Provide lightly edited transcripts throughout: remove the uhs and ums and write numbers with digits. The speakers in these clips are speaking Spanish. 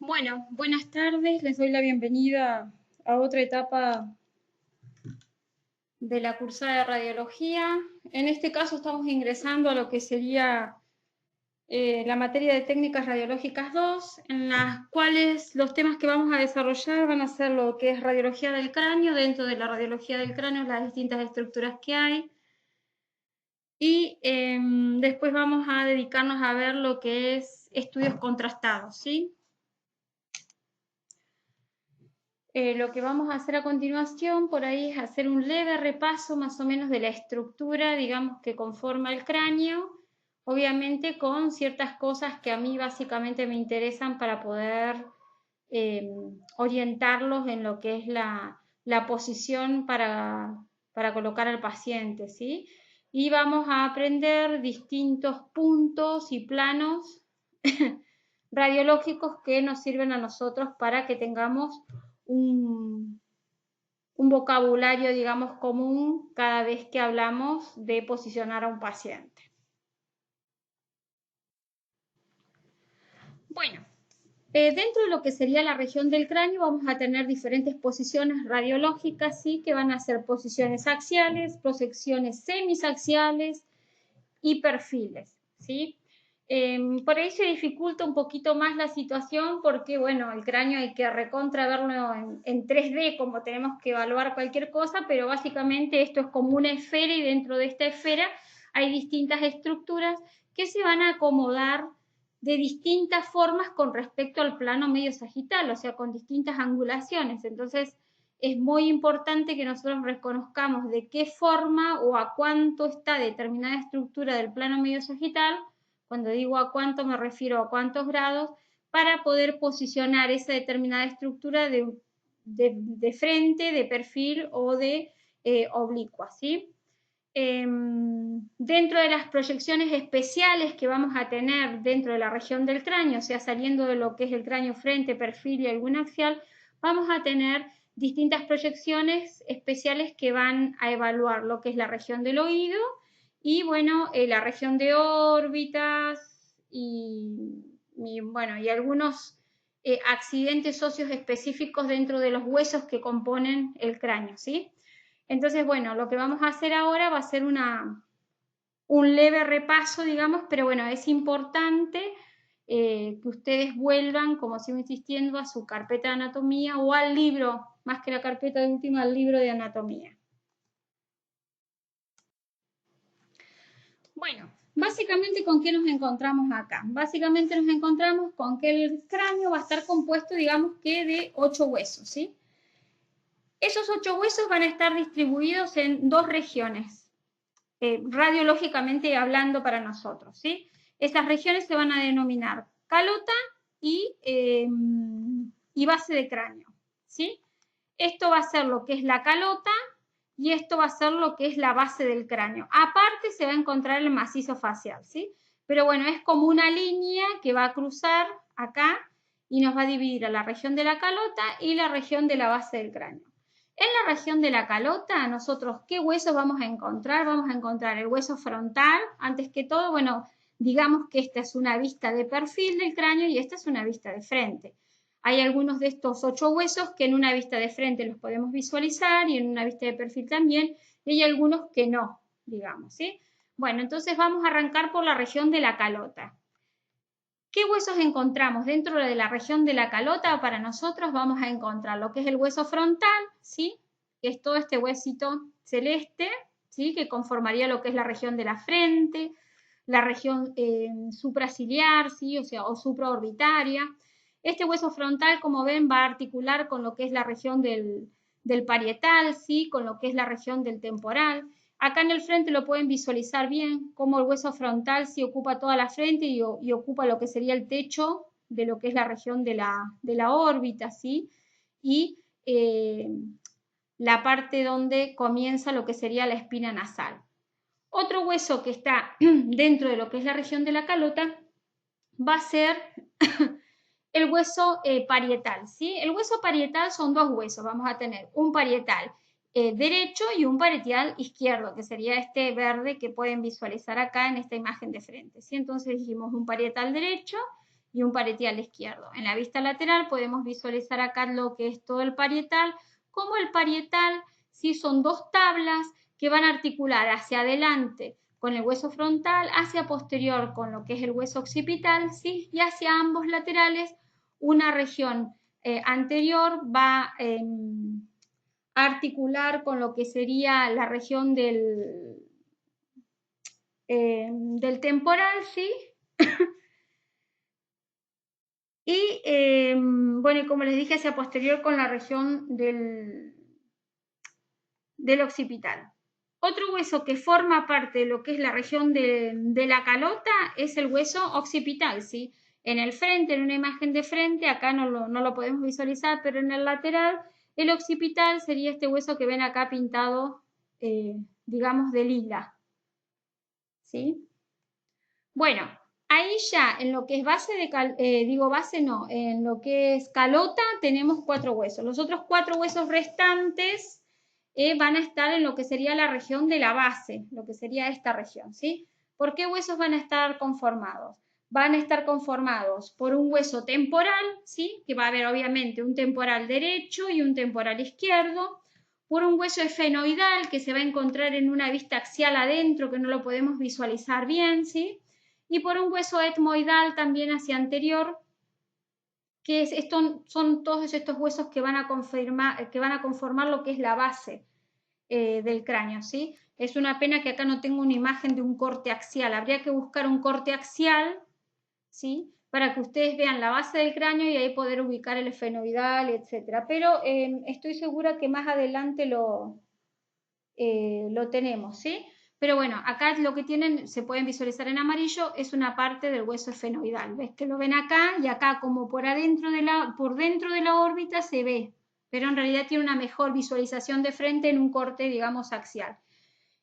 Bueno, buenas tardes, les doy la bienvenida a otra etapa de la cursada de radiología. En este caso estamos ingresando a lo que sería la materia de técnicas radiológicas 2, en las cuales los temas que vamos a desarrollar van a ser lo que es radiología del cráneo, dentro de la radiología del cráneo las distintas estructuras que hay, y después vamos a dedicarnos a ver lo que es estudios contrastados, ¿sí? Lo que vamos a hacer a continuación por ahí es hacer un leve repaso más o menos de la estructura, digamos, que conforma el cráneo, obviamente con ciertas cosas que a mí básicamente me interesan para poder orientarlos en lo que es la posición para colocar al paciente, ¿sí? Y vamos a aprender distintos puntos y planos radiológicos que nos sirven a nosotros para que tengamos un vocabulario, digamos, común cada vez que hablamos de posicionar a un paciente. Bueno, dentro de lo que sería la región del cráneo vamos a tener diferentes posiciones radiológicas, ¿sí? Que van a ser posiciones axiales, proyecciones semisaxiales y perfiles, ¿sí? Por ahí se dificulta un poquito más la situación porque, bueno, el cráneo hay que recontra verlo en 3D, como tenemos que evaluar cualquier cosa, pero básicamente esto es como una esfera y dentro de esta esfera hay distintas estructuras que se van a acomodar de distintas formas con respecto al plano medio sagital, o sea, con distintas angulaciones. Entonces, es muy importante que nosotros reconozcamos de qué forma o a cuánto está determinada estructura del plano medio sagital. Cuando digo a cuánto me refiero a cuántos grados, para poder posicionar esa determinada estructura de frente, de perfil o de oblicua, ¿sí? Dentro de las proyecciones especiales que vamos a tener dentro de la región del cráneo, o sea, saliendo de lo que es el cráneo frente, perfil y algún axial, vamos a tener distintas proyecciones especiales que van a evaluar lo que es la región del oído y, bueno, la región de órbitas bueno, y algunos accidentes óseos específicos dentro de los huesos que componen el cráneo, ¿sí? Entonces, bueno, lo que vamos a hacer ahora va a ser un leve repaso, digamos, pero bueno, es importante que ustedes vuelvan, como sigo insistiendo, a su carpeta de anatomía o al libro, más que la carpeta de última, al libro de anatomía. Bueno, básicamente, ¿con qué nos encontramos acá? Básicamente nos encontramos con que el cráneo va a estar compuesto, digamos que de 8 huesos, ¿sí? Esos 8 huesos van a estar distribuidos en 2 regiones, radiológicamente hablando para nosotros, ¿sí? Estas regiones se van a denominar calota y base de cráneo, ¿sí? Esto va a ser lo que es la calota y esto va a ser lo que es la base del cráneo. Aparte se va a encontrar el macizo facial, ¿sí? Pero bueno, es como una línea que va a cruzar acá y nos va a dividir a la región de la calota y la región de la base del cráneo. En la región de la calota, nosotros, ¿qué huesos vamos a encontrar? Vamos a encontrar el hueso frontal, antes que todo, bueno, digamos que esta es una vista de perfil del cráneo y esta es una vista de frente. Hay algunos de estos 8 huesos que en una vista de frente los podemos visualizar y en una vista de perfil también, y hay algunos que no, digamos, ¿sí? Bueno, entonces vamos a arrancar por la región de la calota. ¿Qué huesos encontramos dentro de la región de la calota? Para nosotros vamos a encontrar lo que es el hueso frontal, ¿sí? Que es todo este huesito celeste, ¿sí? Que conformaría lo que es la región de la frente, la región supraciliar, ¿sí? O sea, o supraorbitaria. Este hueso frontal, como ven, va a articular con lo que es la región del parietal, ¿sí? Con lo que es la región del temporal. Acá en el frente lo pueden visualizar bien, cómo el hueso frontal sí ocupa toda la frente y ocupa lo que sería el techo de lo que es la región de la órbita, ¿sí? Y la parte donde comienza lo que sería la espina nasal. Otro hueso que está dentro de lo que es la región de la calota va a ser el hueso parietal, ¿sí? El hueso parietal son 2 huesos, vamos a tener un parietal derecho y un parietal izquierdo, que sería este verde que pueden visualizar acá en esta imagen de frente, ¿sí? Entonces dijimos un parietal derecho y un parietal izquierdo. En la vista lateral podemos visualizar acá lo que es todo el parietal, como el parietal, ¿sí? Son dos tablas que van a articular hacia adelante con el hueso frontal, hacia posterior con lo que es el hueso occipital, ¿sí? Y hacia ambos laterales una región anterior va a articular con lo que sería la región del temporal, ¿sí? Y bueno, y como les dije, hacia posterior con la región del occipital. Otro hueso que forma parte de lo que es la región de la calota es el hueso occipital, ¿sí? En el frente, en una imagen de frente, acá no lo podemos visualizar, pero en el lateral, el occipital sería este hueso que ven acá pintado, digamos, de lila, ¿sí? Bueno, ahí ya en lo que es en lo que es calota tenemos 4 huesos. Los otros 4 huesos restantes van a estar en lo que sería la región de la base, lo que sería esta región, ¿sí? ¿Por qué huesos van a estar conformados? Van a estar conformados por un hueso temporal, ¿sí? Que va a haber obviamente un temporal derecho y un temporal izquierdo, por un hueso esfenoidal que se va a encontrar en una vista axial adentro que no lo podemos visualizar bien, ¿sí? Y por un hueso etmoidal también hacia anterior, que son todos estos huesos que van a conformar lo que es la base del cráneo, ¿sí? Es una pena que acá no tengo una imagen de un corte axial, habría que buscar un corte axial, ¿sí? Para que ustedes vean la base del cráneo y ahí poder ubicar el esfenoidal, etc. Pero estoy segura que más adelante lo tenemos, ¿sí? Pero bueno, acá lo que tienen, se pueden visualizar en amarillo, es una parte del hueso esfenoidal. ¿Ves que lo ven acá? Y acá como por dentro de la órbita se ve, pero en realidad tiene una mejor visualización de frente en un corte, digamos, axial.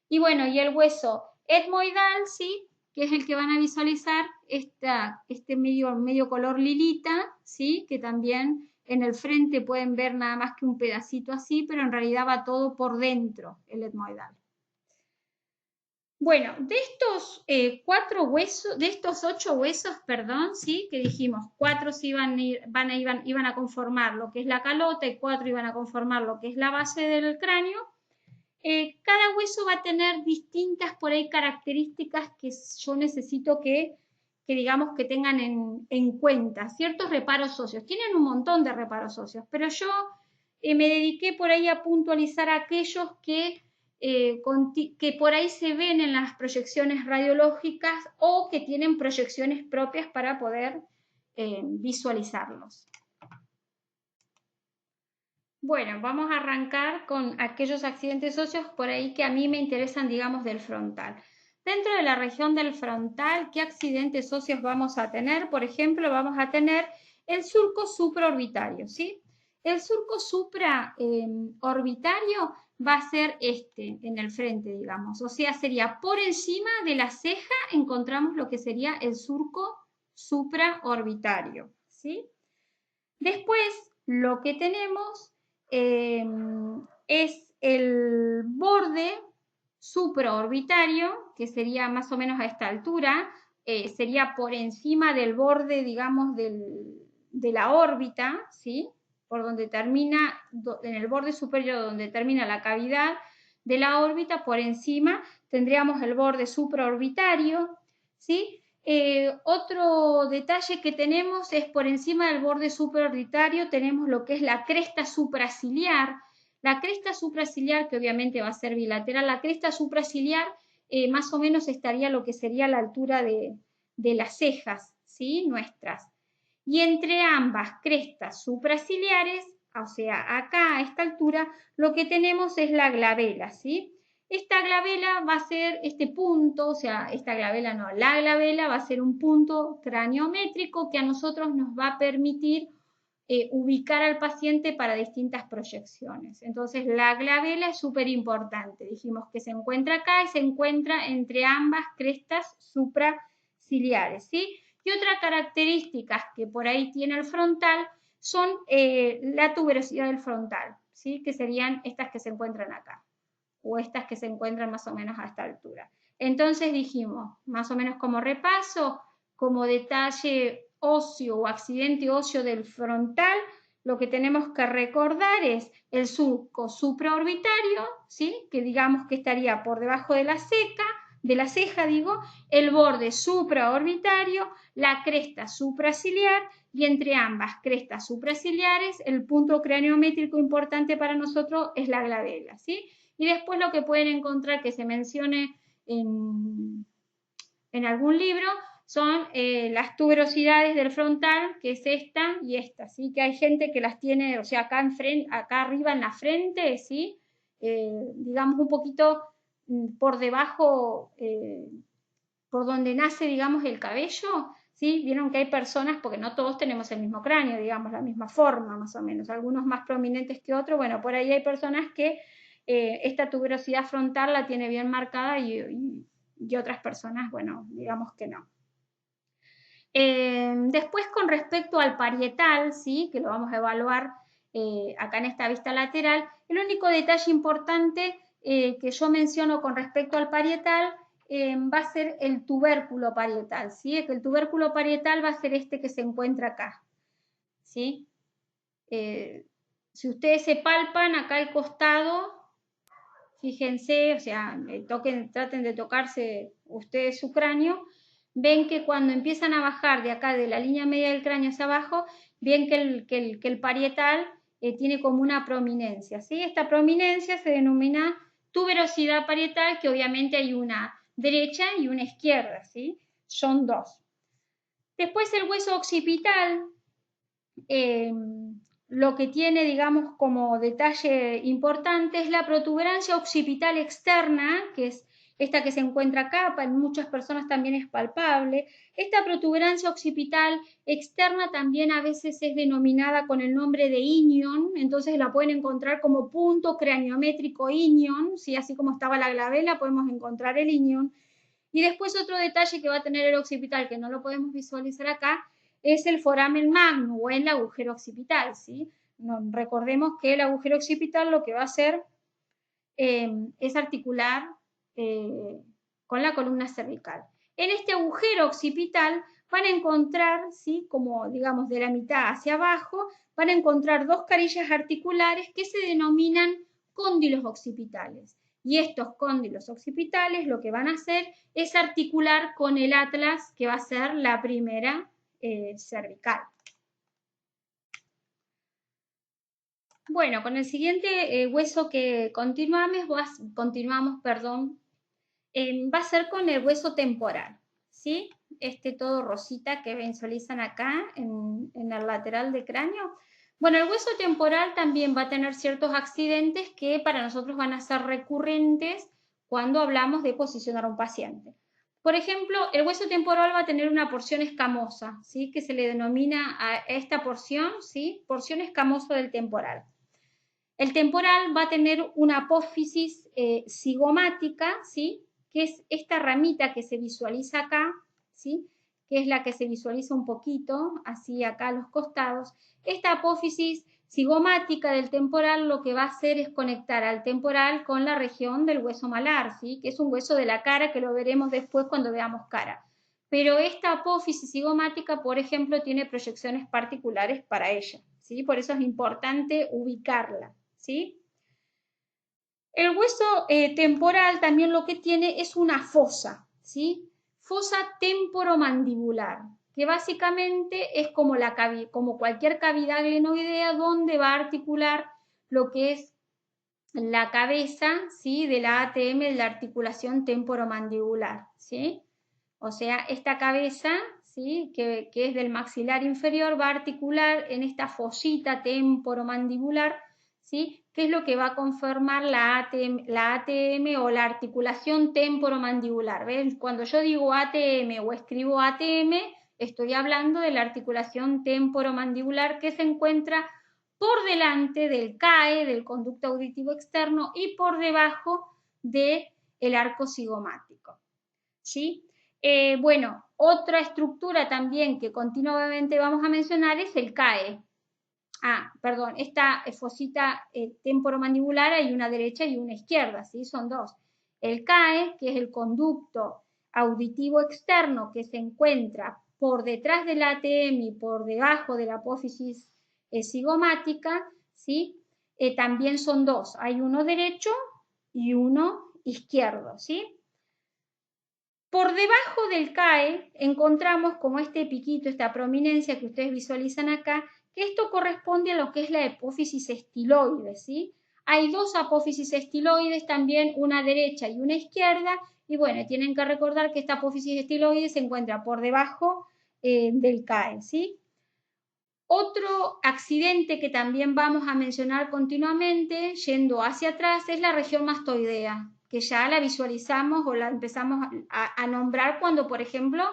Y bueno, y el hueso etmoidal, ¿sí? Que es el que van a visualizar, este medio color lilita, ¿sí? Que también en el frente pueden ver nada más que un pedacito así, pero en realidad va todo por dentro, el etmoidal. Bueno, de estos 4 huesos, de estos 8 huesos, perdón, ¿sí? Que dijimos, 4 iban a conformar lo que es la calota y 4 iban a conformar lo que es la base del cráneo. Cada hueso va a tener distintas por ahí características que yo necesito que digamos que tengan en cuenta, ciertos reparos óseos. Tienen un montón de reparos óseos, pero yo me dediqué por ahí a puntualizar aquellos que por ahí se ven en las proyecciones radiológicas o que tienen proyecciones propias para poder visualizarlos. Bueno, vamos a arrancar con aquellos accidentes óseos por ahí que a mí me interesan, digamos, del frontal. Dentro de la región del frontal, ¿qué accidentes óseos vamos a tener? Por ejemplo, vamos a tener el surco supraorbitario, ¿sí? El surco supraorbitario va a ser en el frente, digamos. O sea, sería por encima de la ceja encontramos lo que sería el surco supraorbitario, ¿sí? Después, lo que tenemos es el borde supraorbitario, que sería más o menos a esta altura, sería por encima del borde, digamos, de la órbita, ¿sí? Por donde termina, en el borde superior donde termina la cavidad de la órbita, por encima tendríamos el borde supraorbitario, ¿sí? Otro detalle que tenemos es por encima del borde supraorbitario tenemos lo que es la cresta supraciliar. La cresta supraciliar, que obviamente va a ser bilateral, la cresta supraciliar más o menos estaría lo que sería la altura de las cejas, ¿sí? Nuestras. Y entre ambas crestas supraciliares, o sea, acá a esta altura, lo que tenemos es la glabela, ¿sí? Esta glabela va a ser este punto, o sea, esta glabela no, la glabela va a ser un punto craniométrico que a nosotros nos va a permitir ubicar al paciente para distintas proyecciones. Entonces, la glabela es súper importante. Dijimos que se encuentra acá y se encuentra entre ambas crestas supraciliares, ¿sí? Y otras características que por ahí tiene el frontal son la tuberosidad del frontal, ¿sí? Que serían estas que se encuentran acá o estas que se encuentran más o menos a esta altura. Entonces dijimos, más o menos como repaso, como detalle óseo o accidente óseo del frontal, lo que tenemos que recordar es el surco supraorbitario, ¿sí? Que digamos que estaría por debajo de la ceja, el borde supraorbitario, la cresta supraciliar y entre ambas crestas supraciliares el punto craniométrico importante para nosotros es la glabela, ¿sí? Y después lo que pueden encontrar que se mencione en algún libro son las tuberosidades del frontal, que es esta y esta, ¿sí? Que hay gente que las tiene, o sea, acá arriba en la frente, ¿sí? Digamos un poquito por debajo, por donde nace, digamos, el cabello, ¿sí? Vieron que hay personas, porque no todos tenemos el mismo cráneo, digamos, la misma forma, más o menos, algunos más prominentes que otros, bueno, por ahí hay personas que esta tuberosidad frontal la tiene bien marcada y otras personas, bueno, digamos que no. Después, con respecto al parietal, ¿sí? Que lo vamos a evaluar acá en esta vista lateral, el único detalle importante que yo menciono con respecto al parietal va a ser el tubérculo parietal, ¿sí? Que el tubérculo parietal va a ser este que se encuentra acá, ¿sí? Si ustedes se palpan acá al costado, fíjense, o sea, traten de tocarse ustedes su cráneo, ven que cuando empiezan a bajar de acá, de la línea media del cráneo hacia abajo, ven que el parietal tiene como una prominencia, ¿sí? Esta prominencia se denomina tuberosidad parietal, que obviamente hay una derecha y una izquierda, ¿sí? Son dos. Después el hueso occipital, lo que tiene, digamos, como detalle importante es la protuberancia occipital externa, que es esta que se encuentra acá, para muchas personas también es palpable. Esta protuberancia occipital externa también a veces es denominada con el nombre de inion, entonces la pueden encontrar como punto craniométrico inion, ¿sí? Así como estaba la glabela, podemos encontrar el inion. Y después otro detalle que va a tener el occipital, que no lo podemos visualizar acá, es el foramen magnum o el agujero occipital, ¿sí? Recordemos que el agujero occipital lo que va a hacer es articular con la columna cervical. En este agujero occipital van a encontrar, ¿sí? Como digamos de la mitad hacia abajo, van a encontrar dos carillas articulares que se denominan cóndilos occipitales. Y estos cóndilos occipitales lo que van a hacer es articular con el atlas, que va a ser la primera cervical. Bueno, con el siguiente hueso que continuamos, va a ser con el hueso temporal, ¿sí? Este todo rosita que visualizan acá en el lateral del cráneo. Bueno, el hueso temporal también va a tener ciertos accidentes que para nosotros van a ser recurrentes cuando hablamos de posicionar a un paciente. Por ejemplo, el hueso temporal va a tener una porción escamosa, ¿sí? Que se le denomina a esta porción, ¿sí? Porción escamosa del temporal. El temporal va a tener una apófisis cigomática, ¿sí? Que es esta ramita que se visualiza acá, ¿sí? Que es la que se visualiza un poquito, así acá a los costados. Esta apófisis cigomática del temporal lo que va a hacer es conectar al temporal con la región del hueso malar, ¿sí? Que es un hueso de la cara que lo veremos después cuando veamos cara. Pero esta apófisis cigomática, por ejemplo, tiene proyecciones particulares para ella, ¿sí? Por eso es importante ubicarla, ¿sí? El hueso temporal también lo que tiene es una fosa, ¿sí? Fosa temporomandibular, que básicamente es como, como cualquier cavidad glenoidea donde va a articular lo que es la cabeza, ¿sí? De la ATM, de la articulación temporomandibular, ¿sí? O sea, esta cabeza, ¿sí? que es del maxilar inferior, va a articular en esta fosita temporomandibular, ¿sí? Que es lo que va a conformar la ATM o la articulación temporomandibular. ¿Ven? Cuando yo digo ATM o escribo ATM, estoy hablando de la articulación temporomandibular que se encuentra por delante del CAE, del conducto auditivo externo, y por debajo del arco cigomático, ¿sí? Bueno, otra estructura también que continuamente vamos a mencionar es el CAE. Perdón, esta fosita temporomandibular hay una derecha y una izquierda, ¿sí? Son dos. El CAE, que es el conducto auditivo externo que se encuentra por detrás del ATM y por debajo de la apófisis cigomática, ¿sí? También son dos, hay uno derecho y uno izquierdo, ¿sí? Por debajo del CAE encontramos como este piquito, esta prominencia que ustedes visualizan acá, que esto corresponde a lo que es la apófisis estiloide, ¿sí? Hay dos apófisis estiloides también, una derecha y una izquierda, y bueno, tienen que recordar que esta apófisis estiloide se encuentra por debajo del CAE, ¿sí? Otro accidente que también vamos a mencionar continuamente, yendo hacia atrás, es la región mastoidea, que ya la visualizamos o la empezamos a nombrar cuando, por ejemplo,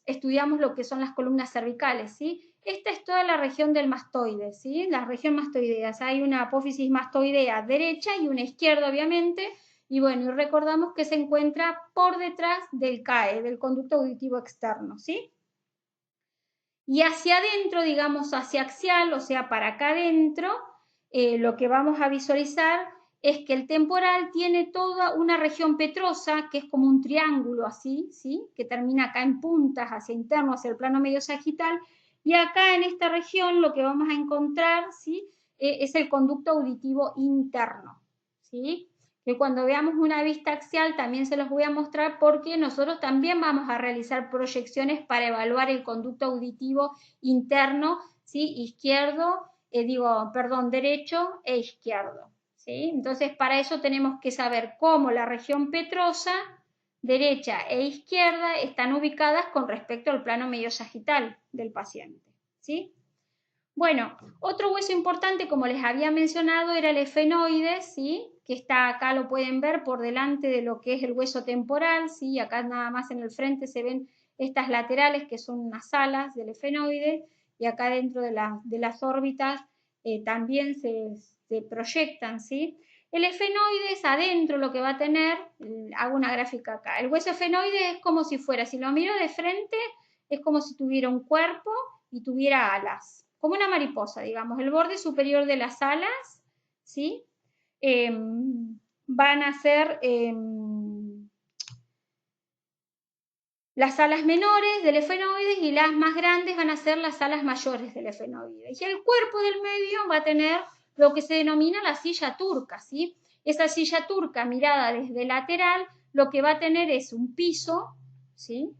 estudiamos lo que son las columnas cervicales, ¿sí? Esta es toda la región del mastoide, ¿sí? La región mastoidea. Hay una apófisis mastoidea derecha y una izquierda, obviamente, y bueno, y recordamos que se encuentra por detrás del CAE, del conducto auditivo externo, ¿sí? Y hacia adentro, digamos hacia axial, o sea, para acá adentro, lo que vamos a visualizar es que el temporal tiene toda una región petrosa, que es como un triángulo así, ¿sí? Que termina acá en puntas, hacia interno, hacia el plano medio sagital, y acá en esta región lo que vamos a encontrar, ¿sí? Es el conducto auditivo interno, ¿sí? Que cuando veamos una vista axial también se los voy a mostrar porque nosotros también vamos a realizar proyecciones para evaluar el conducto auditivo interno, ¿sí? Derecho e izquierdo, ¿sí? Entonces para eso tenemos que saber cómo la región petrosa, derecha e izquierda están ubicadas con respecto al plano medio sagital del paciente, ¿sí? Bueno, otro hueso importante, como les había mencionado, era el efenoides, ¿sí? Que está acá, lo pueden ver por delante de lo que es el hueso temporal, ¿sí? Acá nada más en el frente se ven estas laterales que son unas alas del efenoide y acá dentro de las órbitas también se proyectan, ¿sí? El efenoides adentro lo que va a tener, hago una gráfica acá, el hueso efenoide es como si fuera, si lo miro de frente, es como si tuviera un cuerpo y tuviera alas, como una mariposa, digamos, el borde superior de las alas, ¿sí? Van a ser las alas menores del efenoides y las más grandes van a ser las alas mayores del efenoides. Y el cuerpo del medio va a tener lo que se denomina la silla turca, ¿sí? Esa silla turca mirada desde lateral, lo que va a tener es un piso, ¿sí?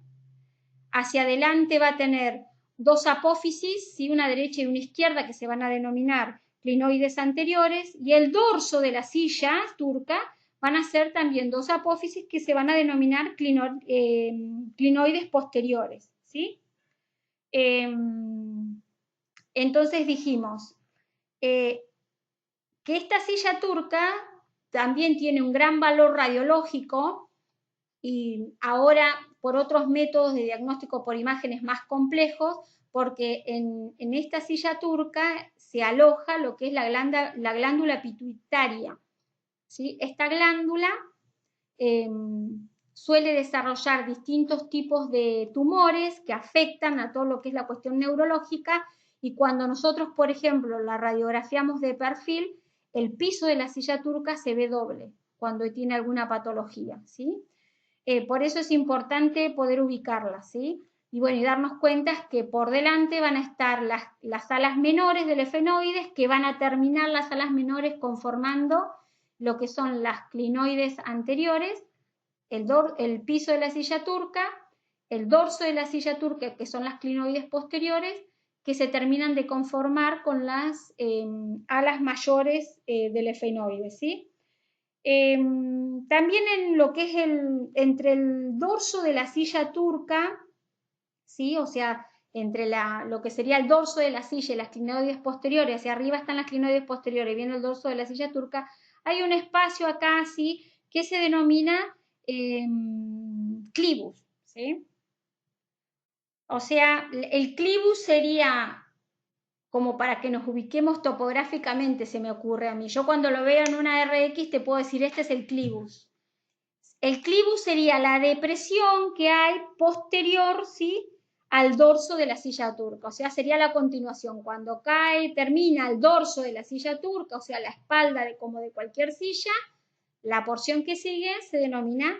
Hacia adelante va a tener dos apófisis, ¿sí? Una derecha y una izquierda, que se van a denominar clinoides anteriores, y el dorso de la silla turca van a ser también dos apófisis que se van a denominar clinoides posteriores, ¿sí? Entonces dijimos que esta silla turca también tiene un gran valor radiológico y ahora por otros métodos de diagnóstico por imágenes más complejos, porque en esta silla turca se aloja lo que es la glándula pituitaria, ¿sí? Esta glándula suele desarrollar distintos tipos de tumores que afectan a todo lo que es la cuestión neurológica, y cuando nosotros, por ejemplo, la radiografiamos de perfil, el piso de la silla turca se ve doble cuando tiene alguna patología, ¿sí? Por eso es importante poder ubicarla, ¿sí? Y bueno, y darnos cuenta que por delante van a estar las alas menores del efenoides, que van a terminar las alas menores conformando lo que son las clinoides anteriores, el piso de la silla turca, el dorso de la silla turca, que son las clinoides posteriores, que se terminan de conformar con las alas mayores del efenoide, ¿sí? También en lo que es entre el dorso de la silla turca, ¿sí? O sea, entre lo que sería el dorso de la silla y las clinoides posteriores, hacia arriba están las clinoides posteriores, viene el dorso de la silla turca, hay un espacio acá, ¿sí? Que se denomina clivus, ¿sí? O sea, el clivus sería, como para que nos ubiquemos topográficamente, se me ocurre a mí. Yo cuando lo veo en una RX te puedo decir, este es el clivus. El clivus sería la depresión que hay posterior, ¿sí?, al dorso de la silla turca, o sea, sería la continuación. Cuando termina el dorso de la silla turca, o sea, la espalda como de cualquier silla, la porción que sigue se denomina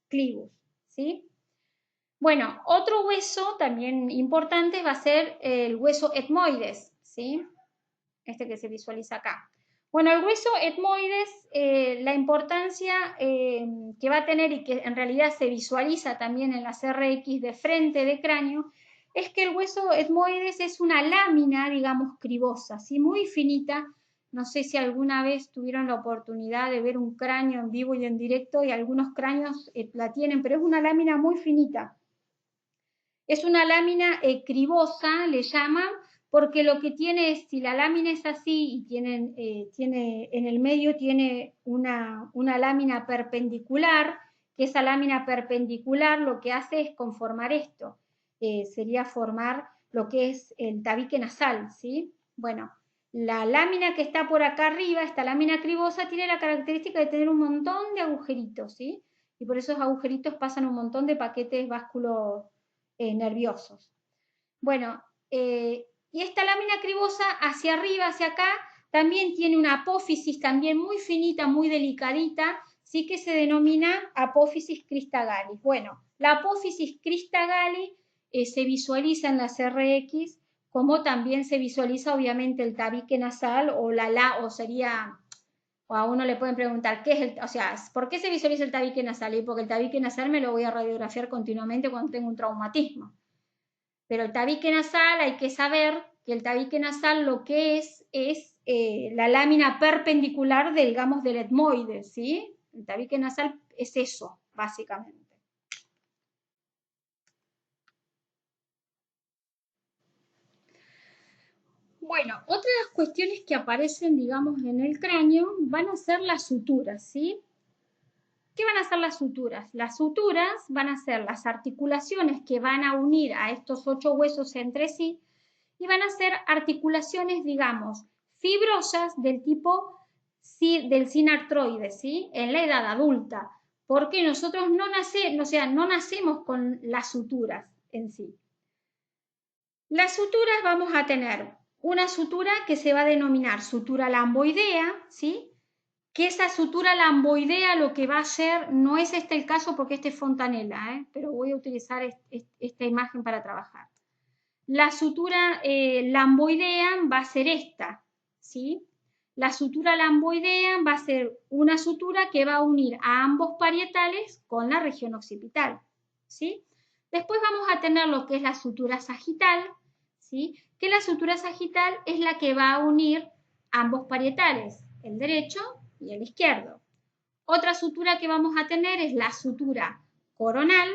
clivus, ¿sí? Bueno, otro hueso también importante va a ser el hueso etmoides, ¿sí? Este que se visualiza acá. Bueno, el hueso etmoides, la importancia que va a tener y que en realidad se visualiza también en las RX de frente de cráneo, es que el hueso etmoides es una lámina, digamos, cribosa, ¿sí? Muy finita. No sé si alguna vez tuvieron la oportunidad de ver un cráneo en vivo y en directo, y algunos cráneos la tienen, pero es una lámina muy finita. Es una lámina cribosa, le llaman, porque lo que tiene es, si la lámina es así y tiene en el medio tiene una lámina perpendicular, que esa lámina perpendicular lo que hace es conformar esto, sería formar lo que es el tabique nasal, ¿sí? Bueno, la lámina que está por acá arriba, esta lámina cribosa, tiene la característica de tener un montón de agujeritos, ¿sí? Y por esos agujeritos pasan un montón de paquetes vasculo nerviosos. Bueno, y esta lámina cribosa hacia arriba, hacia acá, también tiene una apófisis también muy finita, muy delicadita, sí, que se denomina apófisis cristagalis. Bueno, la apófisis cristagalis se visualiza en las RX, como también se visualiza obviamente el tabique nasal o sería, o a uno le pueden preguntar, ¿qué es el, o sea, ¿por qué se visualiza el tabique nasal? Y porque el tabique nasal me lo voy a radiografiar continuamente cuando tengo un traumatismo. Pero el tabique nasal, hay que saber que el tabique nasal lo que es la lámina perpendicular, digamos, del etmoide, ¿sí? El tabique nasal es eso, básicamente. Bueno, otras cuestiones que aparecen, digamos, en el cráneo van a ser las suturas, ¿sí? ¿Qué van a ser las suturas? Las suturas van a ser las articulaciones que van a unir a estos 8 huesos entre sí, y van a ser articulaciones, digamos, fibrosas del tipo del sinartroide, ¿sí? En la edad adulta, porque nosotros no nacemos con las suturas en sí. Las suturas vamos a tener una sutura que se va a denominar sutura lamboidea, ¿sí? Que esa sutura lamboidea lo que va a hacer, no es este el caso porque este es fontanela, pero voy a utilizar esta imagen para trabajar. La sutura lamboidea va a ser esta, ¿sí? La sutura lamboidea va a ser una sutura que va a unir a ambos parietales con la región occipital, ¿sí? Después vamos a tener lo que es la sutura sagital, ¿sí? Que la sutura sagital es la que va a unir ambos parietales, el derecho y el izquierdo. Otra sutura que vamos a tener es la sutura coronal,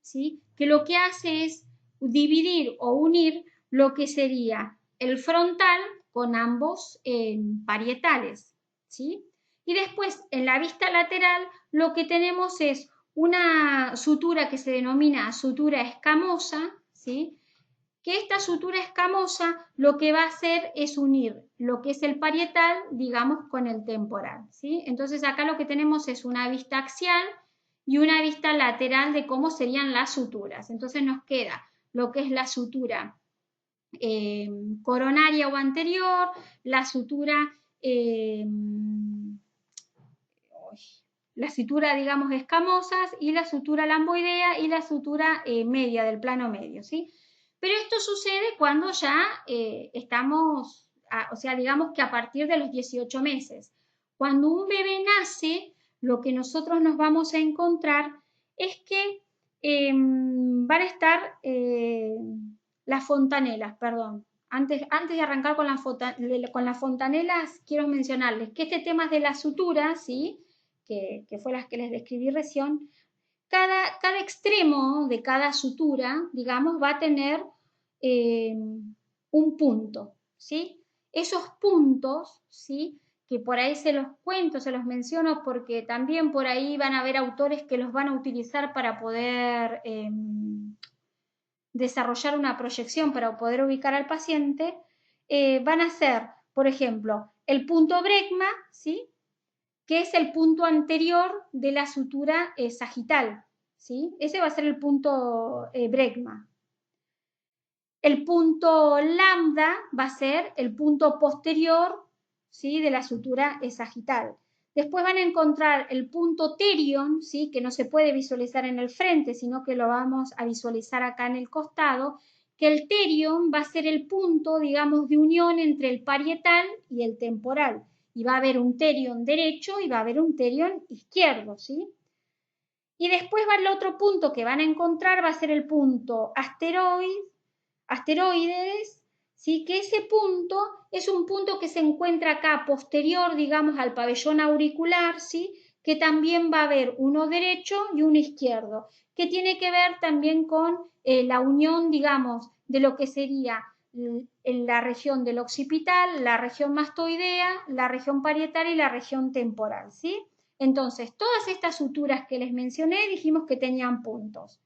¿sí? Que lo que hace es dividir o unir lo que sería el frontal con ambos parietales, ¿sí? Y después en la vista lateral lo que tenemos es una sutura que se denomina sutura escamosa, ¿sí? Que esta sutura escamosa lo que va a hacer es unir lo que es el parietal, digamos, con el temporal, ¿sí? Entonces acá lo que tenemos es una vista axial y una vista lateral de cómo serían las suturas. Entonces nos queda lo que es la sutura coronaria o anterior, la sutura digamos, escamosas, y la sutura lamboidea y la sutura media del plano medio, ¿sí? Pero esto sucede cuando ya estamos, o sea, digamos que a partir de los 18 meses. Cuando un bebé nace, lo que nosotros nos vamos a encontrar es que van a estar las fontanelas, perdón. Antes de arrancar con las fontanelas, quiero mencionarles que este tema de la sutura, ¿sí? Que fue las que les describí recién, cada extremo de cada sutura, digamos, va a tener un punto, ¿sí? Esos puntos, ¿sí? Que por ahí se los cuento, se los menciono porque también por ahí van a haber autores que los van a utilizar para poder desarrollar una proyección para poder ubicar al paciente, van a ser, por ejemplo, el punto brecma, ¿sí? Que es el punto anterior de la sutura sagital, ¿sí? Ese va a ser el punto brecma. El punto lambda va a ser el punto posterior, ¿sí? De la sutura sagital. Después van a encontrar el punto terion, ¿sí? Que no se puede visualizar en el frente, sino que lo vamos a visualizar acá en el costado, que el terion va a ser el punto, digamos, de unión entre el parietal y el temporal. Y va a haber un terion derecho y va a haber un terion izquierdo, ¿sí? Y después va el otro punto que van a encontrar, va a ser el punto asteroides, ¿sí? Que ese punto es un punto que se encuentra acá posterior, digamos, al pabellón auricular, ¿sí? Que también va a haber uno derecho y uno izquierdo, que tiene que ver también con la unión, digamos, de lo que sería en la región del occipital, la región mastoidea, la región parietal y la región temporal, ¿sí? Entonces, todas estas suturas que les mencioné dijimos que tenían puntos.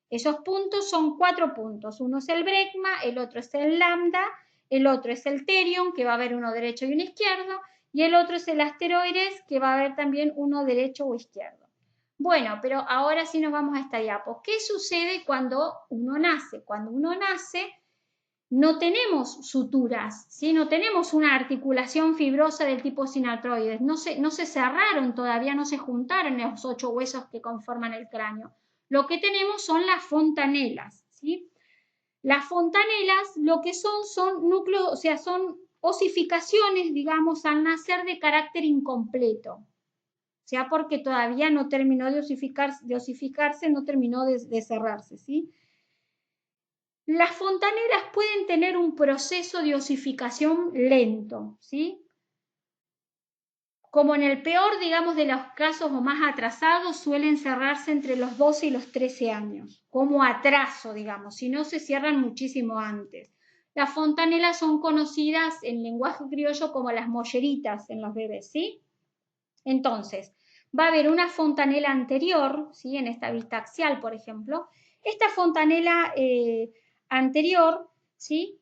Esos puntos son 4 puntos. Uno es el brecma, el otro es el lambda, el otro es el terion, que va a haber uno derecho y uno izquierdo, y el otro es el asteroides, que va a haber también uno derecho o izquierdo. Bueno, pero ahora sí nos vamos a esta diapo. ¿Qué sucede cuando uno nace? Cuando uno nace, no tenemos suturas, ¿sí? No tenemos una articulación fibrosa del tipo sinatroides, no se cerraron todavía, no se juntaron los 8 huesos que conforman el cráneo. Lo que tenemos son las fontanelas, ¿sí? Las fontanelas lo que son núcleos, o sea, son osificaciones, digamos, al nacer de carácter incompleto, o sea, porque todavía no terminó de osificarse, no terminó de cerrarse, ¿sí? Las fontanelas pueden tener un proceso de osificación lento, ¿sí? Como en el peor, digamos, de los casos o más atrasados, suelen cerrarse entre los 12 y los 13 años, como atraso, digamos, si no se cierran muchísimo antes. Las fontanelas son conocidas en lenguaje criollo como las molleritas en los bebés, ¿sí? Entonces, va a haber una fontanela anterior, ¿sí? En esta vista axial, por ejemplo. Esta fontanela anterior, ¿sí?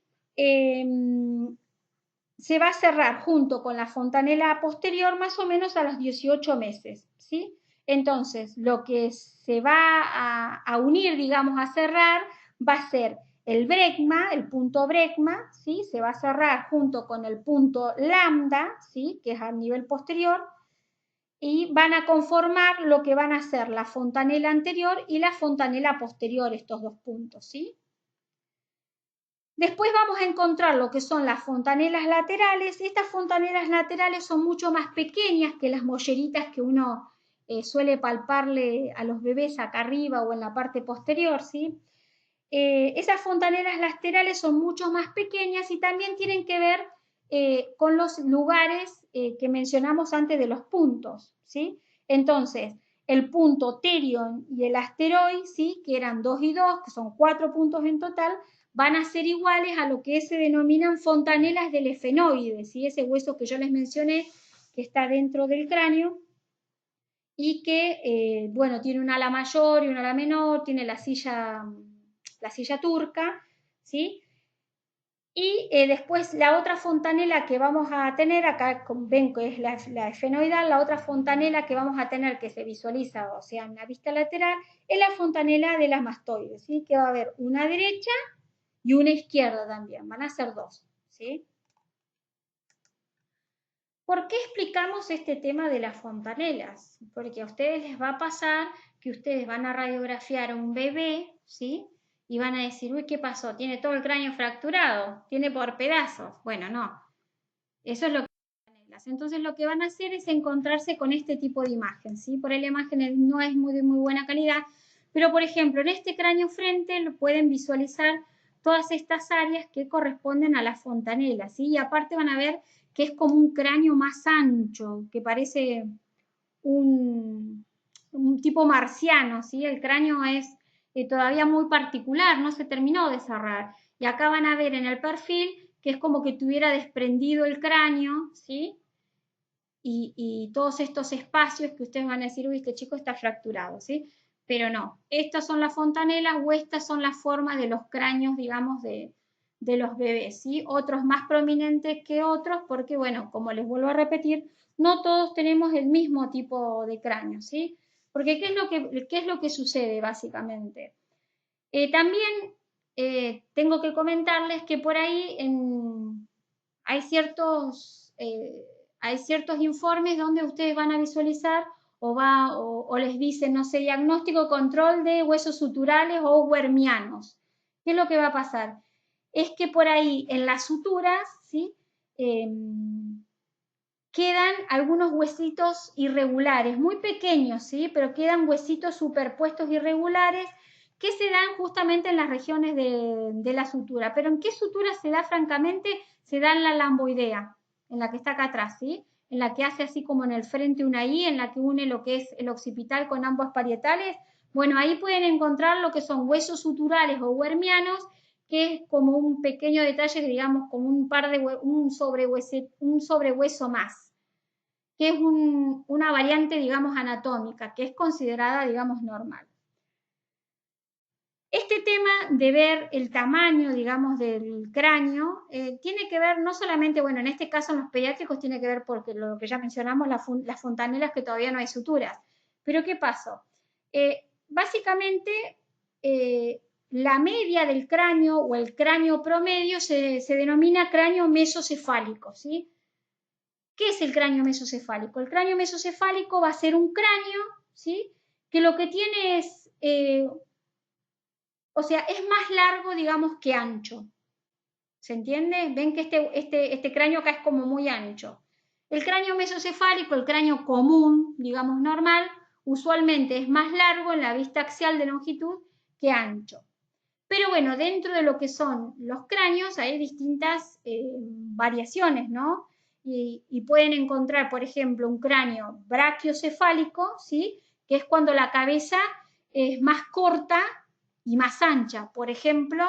Se va a cerrar junto con la fontanela posterior más o menos a los 18 meses, ¿sí? Entonces, lo que se va a unir, digamos, a cerrar, va a ser el brecma, el punto brecma, ¿sí? Se va a cerrar junto con el punto lambda, ¿sí? Que es a nivel posterior, y van a conformar lo que van a ser la fontanela anterior y la fontanela posterior, estos dos puntos, ¿sí? Después vamos a encontrar lo que son las fontanelas laterales. Estas fontanelas laterales son mucho más pequeñas que las molleritas que uno suele palparle a los bebés acá arriba o en la parte posterior, ¿sí? Esas fontanelas laterales son mucho más pequeñas y también tienen que ver con los lugares que mencionamos antes de los puntos, ¿sí? Entonces, el punto terion y el asteroide, ¿sí? Que eran 2 y 2, que son 4 puntos en total, van a ser iguales a lo que se denominan fontanelas del efenoide, ¿sí? Ese hueso que yo les mencioné, que está dentro del cráneo y que, bueno, tiene un ala mayor y un ala menor, tiene la silla turca, ¿sí? Y después la otra fontanela que vamos a tener, acá ven que es la efenoidal, la otra fontanela que vamos a tener que se visualiza, o sea, en la vista lateral, es la fontanela de las mastoides, ¿sí? Que va a haber una derecha y una izquierda también, van a ser dos, ¿sí? ¿Por qué explicamos este tema de las fontanelas? Porque a ustedes les va a pasar que ustedes van a radiografiar a un bebé, ¿sí? Y van a decir, uy, ¿qué pasó? Tiene todo el cráneo fracturado, tiene por pedazos. Bueno, no, eso es lo que fontanelas. Entonces lo que van a hacer es encontrarse con este tipo de imagen, ¿sí? Por ahí la imagen no es de muy buena calidad, pero por ejemplo, en este cráneo frente lo pueden visualizar todas estas áreas que corresponden a las fontanelas, ¿sí? Y aparte van a ver que es como un cráneo más ancho, que parece un, un tipo marciano, ¿sí? El cráneo es todavía muy particular, no se terminó de cerrar. Y acá van a ver en el perfil que es como que tuviera desprendido el cráneo, ¿sí? Y todos estos espacios que ustedes van a decir, uy, este chico está fracturado, ¿sí? Pero no, estas son las fontanelas o estas son las formas de los cráneos, digamos, de los bebés, ¿sí? Otros más prominentes que otros, porque, bueno, como les vuelvo a repetir, no todos tenemos el mismo tipo de cráneo, ¿sí? Porque ¿qué es lo que sucede básicamente? También tengo que comentarles que por ahí hay ciertos Hay ciertos informes donde ustedes van a visualizar o les dicen, no sé, diagnóstico, control de huesos suturales o wermianos. ¿Qué es lo que va a pasar? Es que por ahí en las suturas, ¿sí? Quedan algunos huesitos irregulares, muy pequeños, ¿sí? Pero quedan huesitos superpuestos irregulares que se dan justamente en las regiones de la sutura. ¿Pero en qué sutura se da, francamente? Se da en la lamboidea, en la que está acá atrás, ¿sí? En la que hace así como en el frente una I, en la que une lo que es el occipital con ambos parietales. Bueno, ahí pueden encontrar lo que son huesos suturales o wermianos, que es como un pequeño detalle, digamos, como un sobrehueso más, que es una variante, digamos, anatómica, que es considerada, digamos, normal. Este tema de ver el tamaño, digamos, del cráneo, tiene que ver no solamente, bueno, en este caso en los pediátricos tiene que ver porque lo que ya mencionamos, las fontanelas que todavía no hay suturas. Pero ¿qué pasó? Básicamente, la media del cráneo o el cráneo promedio se denomina cráneo mesocefálico, ¿sí? ¿Qué es el cráneo mesocefálico? El cráneo mesocefálico va a ser un cráneo, ¿sí? Que lo que tiene es, o sea, es más largo, digamos, que ancho. ¿Se entiende? Ven que este cráneo acá es como muy ancho. El cráneo mesocefálico, el cráneo común, digamos normal, usualmente es más largo en la vista axial de longitud que ancho. Pero bueno, dentro de lo que son los cráneos hay distintas variaciones, ¿no? Y pueden encontrar, por ejemplo, un cráneo brachiocefálico, ¿sí? Que es cuando la cabeza es más corta y más ancha. Por ejemplo,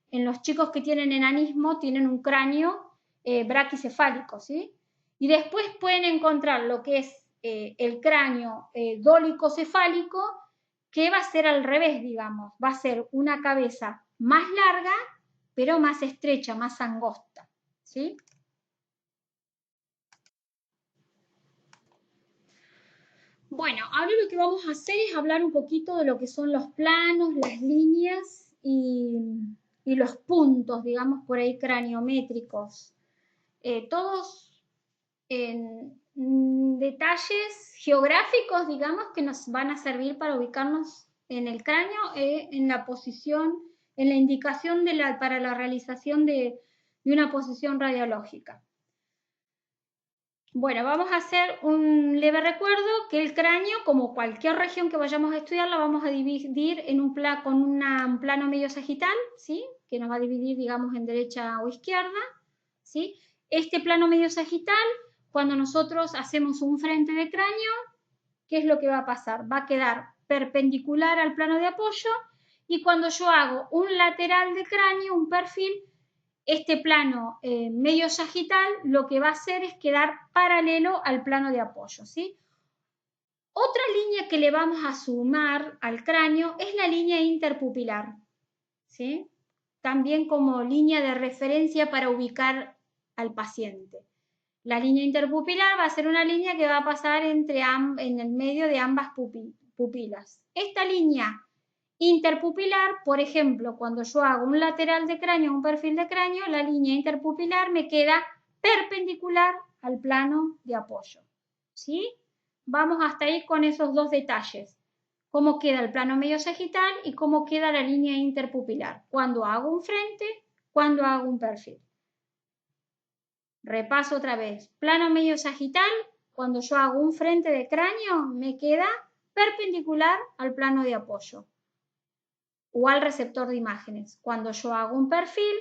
en los chicos que tienen enanismo tienen un cráneo braquicefálico, ¿sí? Y después pueden encontrar lo que es el cráneo dólicocefálico, que va a ser al revés, digamos, va a ser una cabeza más larga, pero más estrecha, más angosta, ¿sí? Bueno, ahora lo que vamos a hacer es hablar un poquito de lo que son los planos, las líneas y los puntos, digamos, por ahí craniométricos. Todos en detalles geográficos, digamos, que nos van a servir para ubicarnos en el cráneo, en la posición, en la indicación para la realización de una posición radiológica. Bueno, vamos a hacer un leve recuerdo que el cráneo, como cualquier región que vayamos a estudiar, la vamos a dividir en con un plano medio sagital, ¿sí? Que nos va a dividir, digamos, en derecha o izquierda, ¿sí? Este plano medio sagital, cuando nosotros hacemos un frente de cráneo, ¿qué es lo que va a pasar? Va a quedar perpendicular al plano de apoyo, y cuando yo hago un lateral de cráneo, un perfil, este plano medio sagital lo que va a hacer es quedar paralelo al plano de apoyo, ¿sí? Otra línea que le vamos a sumar al cráneo es la línea interpupilar, ¿sí? También como línea de referencia para ubicar al paciente. La línea interpupilar va a ser una línea que va a pasar en el medio de ambas pupilas. Esta línea interpupilar, por ejemplo, cuando yo hago un lateral de cráneo, un perfil de cráneo, la línea interpupilar me queda perpendicular al plano de apoyo, ¿sí? Vamos hasta ahí con esos dos detalles. Cómo queda el plano medio sagital y cómo queda la línea interpupilar. Cuando hago un frente, cuando hago un perfil. Repaso otra vez. Plano medio sagital, cuando yo hago un frente de cráneo, me queda perpendicular al plano de apoyo o al receptor de imágenes. Cuando yo hago un perfil,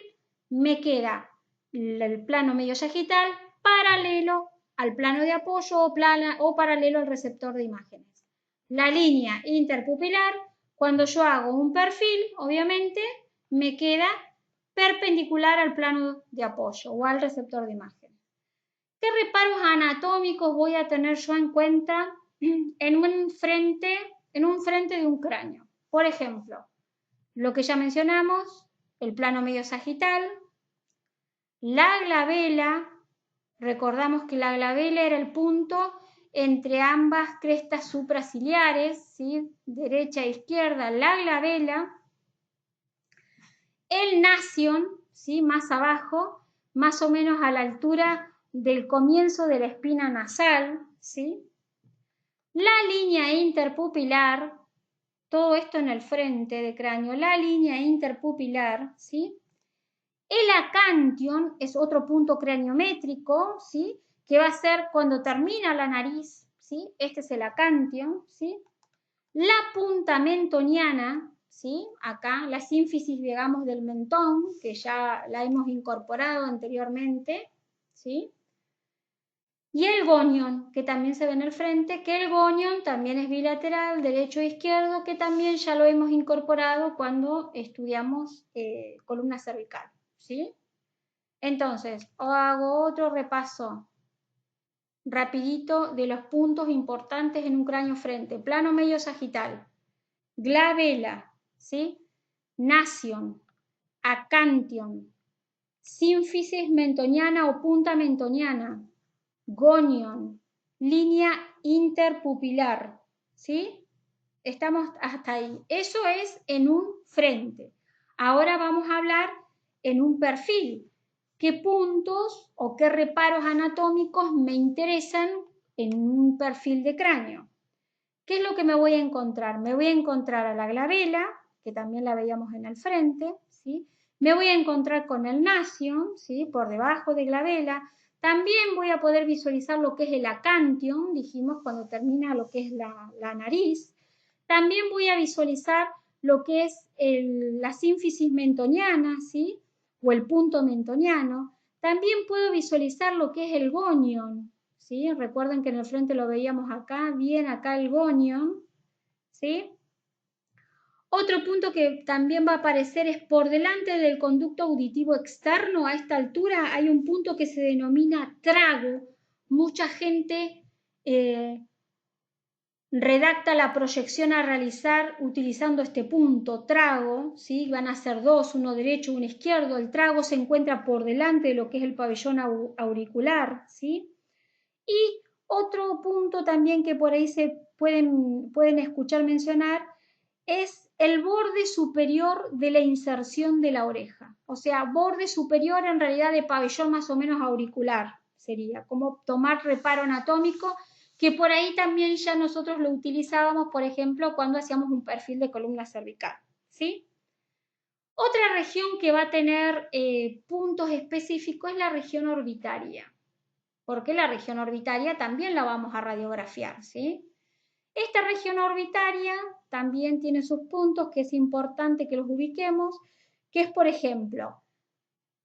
me queda el plano medio sagital paralelo al plano de apoyo o paralelo al receptor de imágenes. La línea interpupilar, cuando yo hago un perfil, obviamente, me queda perpendicular al plano de apoyo o al receptor de imágenes. ¿Qué reparos anatómicos voy a tener yo en cuenta en un frente de un cráneo? Por ejemplo, lo que ya mencionamos, el plano medio sagital, la glabela. Recordamos que la glabela era el punto entre ambas crestas supraciliares, ¿sí? Derecha e izquierda, la glabela. El nasion, ¿sí? Más abajo, más o menos a la altura del comienzo de la espina nasal, ¿sí? La línea interpupilar, todo esto en el frente de cráneo, la línea interpupilar, ¿sí? El acantion es otro punto craniométrico, ¿sí? Que va a ser cuando termina la nariz, ¿sí? Este es el acantion, ¿sí? La punta mentoniana, ¿sí? Acá, la sínfisis, digamos, del mentón, que ya la hemos incorporado anteriormente, ¿sí? Y el gonion, que también se ve en el frente, que el gonion también es bilateral, derecho e izquierdo, que también ya lo hemos incorporado cuando estudiamos columna cervical, ¿sí? Entonces, hago otro repaso rapidito de los puntos importantes en un cráneo frente. Plano medio sagital, glabela, ¿sí? Nasion, acantion, sínfisis mentoniana o punta mentoniana, gonion, línea interpupilar, ¿sí? Estamos hasta ahí. Eso es en un frente. Ahora vamos a hablar en un perfil. ¿Qué puntos o qué reparos anatómicos me interesan en un perfil de cráneo? ¿Qué es lo que me voy a encontrar? Me voy a encontrar a la glabela, que también la veíamos en el frente, ¿sí? Me voy a encontrar con el nasion, ¿sí? Por debajo de glabela. También voy a poder visualizar lo que es el acantion, dijimos cuando termina lo que es la nariz. También voy a visualizar lo que es la sínfisis mentoniana, ¿sí? O el punto mentoniano. También puedo visualizar lo que es el gonion, ¿sí? Recuerden que en el frente lo veíamos acá, bien acá el gonion, ¿sí? Otro punto que también va a aparecer es por delante del conducto auditivo externo. A esta altura hay un punto que se denomina trago. Mucha gente redacta la proyección a realizar utilizando este punto, trago, ¿sí? Van a ser dos, uno derecho, uno izquierdo. El trago se encuentra por delante de lo que es el pabellón auricular, ¿sí? Y otro punto también que por ahí se pueden escuchar mencionar es el borde superior de la inserción de la oreja. O sea, borde superior en realidad de pabellón más o menos auricular sería, como tomar reparo anatómico, que por ahí también ya nosotros lo utilizábamos, por ejemplo, cuando hacíamos un perfil de columna cervical, ¿sí? Otra región que va a tener puntos específicos es la región orbitaria, porque la región orbitaria también la vamos a radiografiar, ¿sí? Esta región orbitaria también tiene sus puntos que es importante que los ubiquemos, que es, por ejemplo,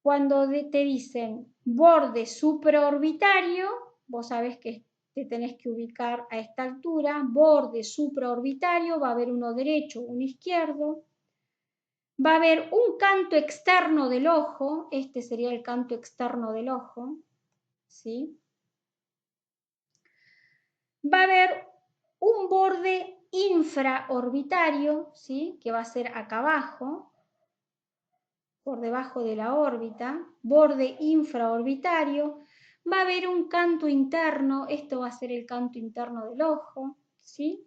cuando te dicen borde supraorbitario, vos sabés que te tenés que ubicar a esta altura, borde supraorbitario, va a haber uno derecho, uno izquierdo, va a haber un canto externo del ojo, este sería el canto externo del ojo, ¿sí? Va a haber un borde infraorbitario, ¿sí? Que va a ser acá abajo, por debajo de la órbita, borde infraorbitario. Va a haber un canto interno, esto va a ser el canto interno del ojo, ¿sí?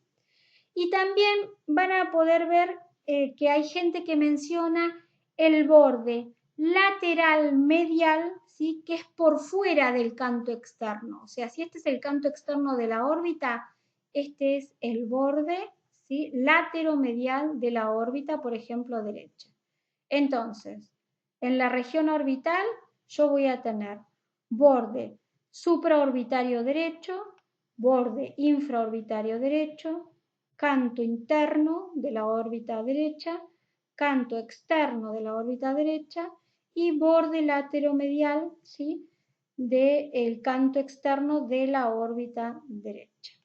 Y también van a poder ver que hay gente que menciona el borde lateral medial, ¿sí? Que es por fuera del canto externo. O sea, si este es el canto externo de la órbita, este es el borde, ¿sí? Lateromedial de la órbita, por ejemplo, derecha. Entonces, en la región orbital yo voy a tener borde supraorbitario derecho, borde infraorbitario derecho, canto interno de la órbita derecha, canto externo de la órbita derecha y borde lateromedial, ¿sí? Del canto externo de la órbita derecha.